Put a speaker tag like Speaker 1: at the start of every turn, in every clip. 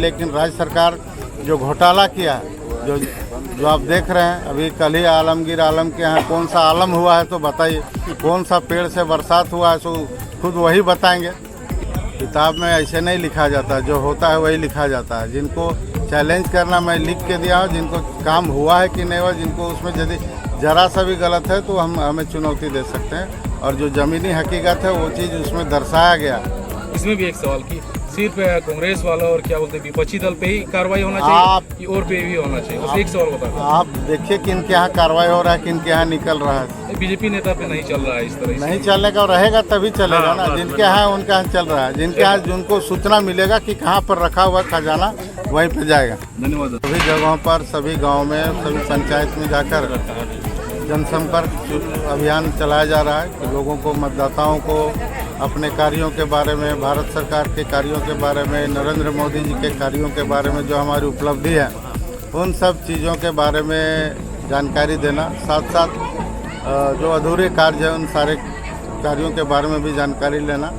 Speaker 1: लेकिन राज्य सरकार जो घोटाला किया है, जो आप देख रहे हैं, अभी कल ही आलमगीर आलम के यहाँ कौन सा आलम हुआ है तो बताइए, कौन सा पेड़ से बरसात हुआ है तो खुद वही बताएंगे। किताब में ऐसे नहीं लिखा जाता, जो होता है वही लिखा जाता है। जिनको चैलेंज करना मैं लिख के दिया हूँ, जिनको काम हुआ है कि नहीं हुआ, जिनको उसमें यदि जरा सा भी गलत है तो हम हमें चुनौती दे सकते हैं, और जो ज़मीनी हकीकत है वो चीज़ उसमें दर्शाया गया।
Speaker 2: इसमें भी एक सवाल की सिर्फ कांग्रेस वाला और क्या बोलते हैं विपक्षी दल पे ही कार्रवाई होना चाहिए कि और पे भी होना चाहिए, बस एक सवाल बता।
Speaker 1: आप देखिए किन के यहाँ कार्रवाई हो रहा है, किन के यहाँ निकल रहा है।
Speaker 2: बीजेपी नेता पे नहीं चल रहा है इस तरह से।
Speaker 1: नहीं चलने का रहेगा तभी चलेगा ना, जिनके यहाँ उनके यहाँ चल रहा है, जिनके यहाँ जिनको सूचना मिलेगा कि कहाँ पर रखा हुआ खजाना वहीं पे जाएगा।
Speaker 2: धन्यवाद।
Speaker 1: सभी जगहों पर, सभी गाँव में, सभी पंचायत में जाकर जनसंपर्क अभियान चलाया जा रहा है कि लोगों को, मतदाताओं को अपने कार्यों के बारे में, भारत सरकार के कार्यों के बारे में, नरेंद्र मोदी जी के कार्यों के बारे में, जो हमारी उपलब्धि है उन सब चीज़ों के बारे में जानकारी देना, साथ साथ जो अधूरे कार्य है उन सारे कार्यों के बारे में भी जानकारी लेना,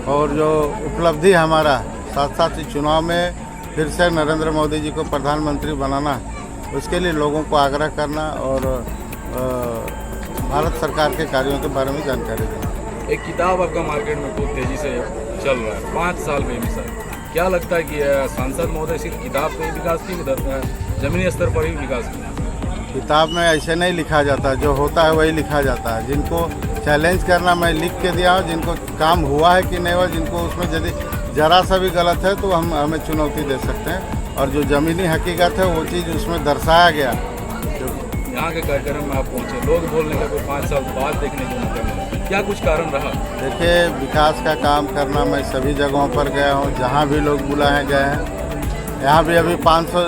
Speaker 1: और जो उपलब्धि हमारा साथ साथ ही चुनाव में फिर से नरेंद्र मोदी जी को प्रधानमंत्री बनाना, उसके लिए लोगों को आग्रह करना और भारत सरकार के कार्यों के बारे में जानकारी देना।
Speaker 2: एक किताब आपका मार्केट में बहुत तेजी से चल रहा है, 5 साल में मिसाल, क्या लगता है कि सांसद महोदय सिर्फ किताब पे ही विकास की, जमीनी स्तर पर ही विकास की?
Speaker 1: किताब में ऐसे नहीं लिखा जाता, जो होता है वही लिखा जाता है। जिनको चैलेंज करना मैं लिख के दिया हूँ, जिनको काम हुआ है कि नहीं हुआ, जिनको उसमें यदि जरा सा भी गलत है तो हम हमें चुनौती दे सकते हैं, और जो ज़मीनी हकीकत है वो चीज़ उसमें दर्शाया गया।
Speaker 2: यहाँ के कार्यक्रम में आप पहुँचे, लोग बोलने का कोई 5 साल बाद देखने को मौका मिला, क्या कुछ कारण रहा?
Speaker 1: देखिए, विकास का काम करना, मैं सभी जगहों पर गया हूँ, जहाँ भी लोग बुलाए गए हैं। यहाँ भी अभी 500,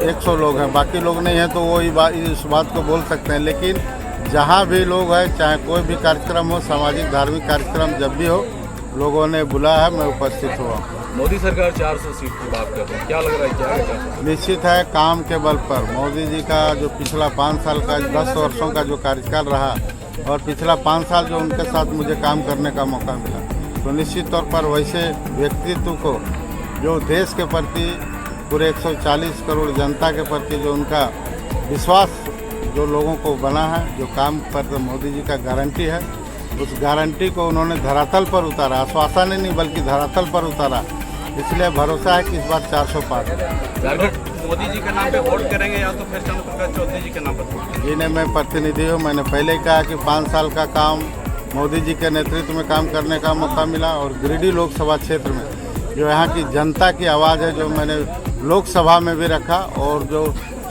Speaker 1: 100 लोग हैं, बाकी लोग नहीं हैं तो वो इस बात को बोल सकते हैं, लेकिन जहाँ भी लोग हैं, चाहे कोई भी कार्यक्रम हो, सामाजिक धार्मिक कार्यक्रम जब भी हो, लोगों ने बुलाया है, मैं उपस्थित हुआ।
Speaker 2: मोदी सरकार 400 सीट की बात कर रही है, क्या लग रहा है, क्या है?
Speaker 1: निश्चित है, काम के बल पर मोदी जी का जो पिछला 5 साल का, 10 वर्षों का जो कार्यकाल रहा, और पिछला 5 साल जो उनके साथ मुझे काम करने का मौका मिला, तो निश्चित तौर पर वैसे व्यक्तित्व को, जो देश के प्रति, पूरे 140 करोड़ जनता के प्रति जो उनका विश्वास जो लोगों को बना है, जो काम पर मोदी जी का गारंटी है, उस गारंटी को उन्होंने धरातल पर उतारा, आश्वासन ही नहीं बल्कि धरातल पर उतारा। इसलिए भरोसा है कि इस बार 400 पार।
Speaker 3: मोदी जी के नाम पे वोट करेंगे या तो फिर चंद्रप्रकाश चौधरी जी के नाम पर?
Speaker 1: जी नहीं, मैं प्रतिनिधि हूँ। मैंने पहले कहा कि 5 साल का काम मोदी जी के नेतृत्व में काम करने का मौका मिला, और गिरिडीह लोकसभा क्षेत्र में जो यहाँ की जनता की आवाज़ है, जो मैंने लोकसभा में भी रखा, और जो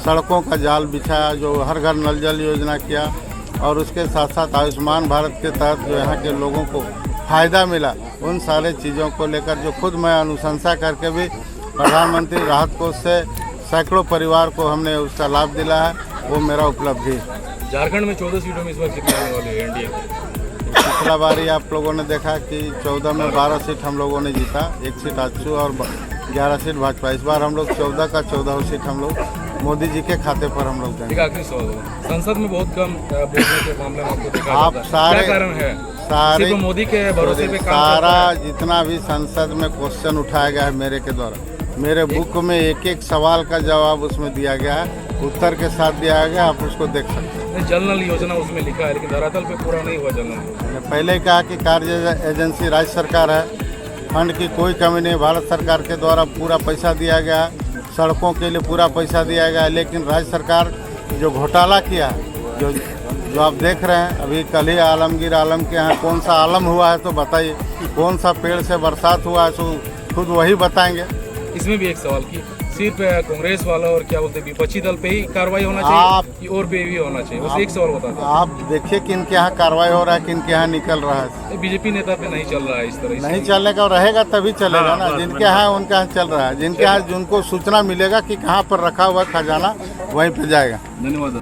Speaker 1: सड़कों का जाल बिछाया, जो हर घर नल जल योजना किया, और उसके साथ साथ आयुष्मान भारत के तहत जो यहाँ के लोगों को फ़ायदा मिला, उन सारे चीज़ों को लेकर जो खुद मैं अनुशंसा करके भी प्रधानमंत्री राहत कोष से सैकड़ों परिवार को हमने उसका लाभ दिला है, वो मेरा उपलब्धि है।
Speaker 2: झारखंड में 14 सीटों में इस बार कितने आने वाले हैं एनडीए?
Speaker 1: पिछला बार आप लोगों ने देखा कि 14 में 12 सीट हम लोगों ने जीता, 1 सीट आजसू और 11 सीट भाजपा। इस बार हम लोग 14 का 14 सीट हम लोग मोदी जी के खाते पर हम लोग देंगे।
Speaker 2: आखिरी सवाल, संसद में बहुत कम बोलने के मामले में आपको देखा
Speaker 1: आप
Speaker 2: जाता है,
Speaker 1: सारे
Speaker 2: क्या कारण है?
Speaker 1: सारे
Speaker 2: सिर्फ मोदी के भरोसे पे काम
Speaker 1: सारा जितना भी संसद में क्वेश्चन उठाया गया है मेरे के द्वारा, मेरे बुक में एक एक सवाल का जवाब उसमें दिया गया है, उत्तर के साथ दिया गया, आप उसको देख सकते हैं।
Speaker 2: जल नल योजना उसमें लिखा है, लेकिन धरातल पे पूरा नहीं हुआ जल नल।
Speaker 1: मैंने पहले कहा कि कार्य एजेंसी राज्य सरकार है, फंड की कोई कमी नहीं, भारत सरकार के द्वारा पूरा पैसा दिया गया है, सड़कों के लिए पूरा पैसा दिया गया है, लेकिन राज्य सरकार जो घोटाला किया है, जो आप देख रहे हैं, अभी कल ही आलमगीर आलम के यहाँ कौन सा आलम हुआ है तो बताइए, कौन सा पेड़ से बरसात हुआ है तो खुद वही बताएंगे।
Speaker 2: इसमें भी एक सवाल की सिर्फ कांग्रेस वाला और क्या बोलते हैं विपक्षी दल पे ही कार्रवाई होना चाहिए कि और पे भी होना चाहिए, बस एक सवाल बता दें।
Speaker 1: आप देखिए किन के यहाँ कार्रवाई हो रहा है, किन के यहाँ निकल रहा है।
Speaker 2: बीजेपी नेता पे नहीं चल रहा है इस तरह से।
Speaker 1: नहीं चलने का रहेगा तभी चलेगा ना, जिनके यहाँ उनके यहाँ चल रहा है, जिनके यहाँ जिनको सूचना मिलेगा कि कहाँ पर रखा हुआ खजाना वहीं पे जाएगा।
Speaker 2: धन्यवाद।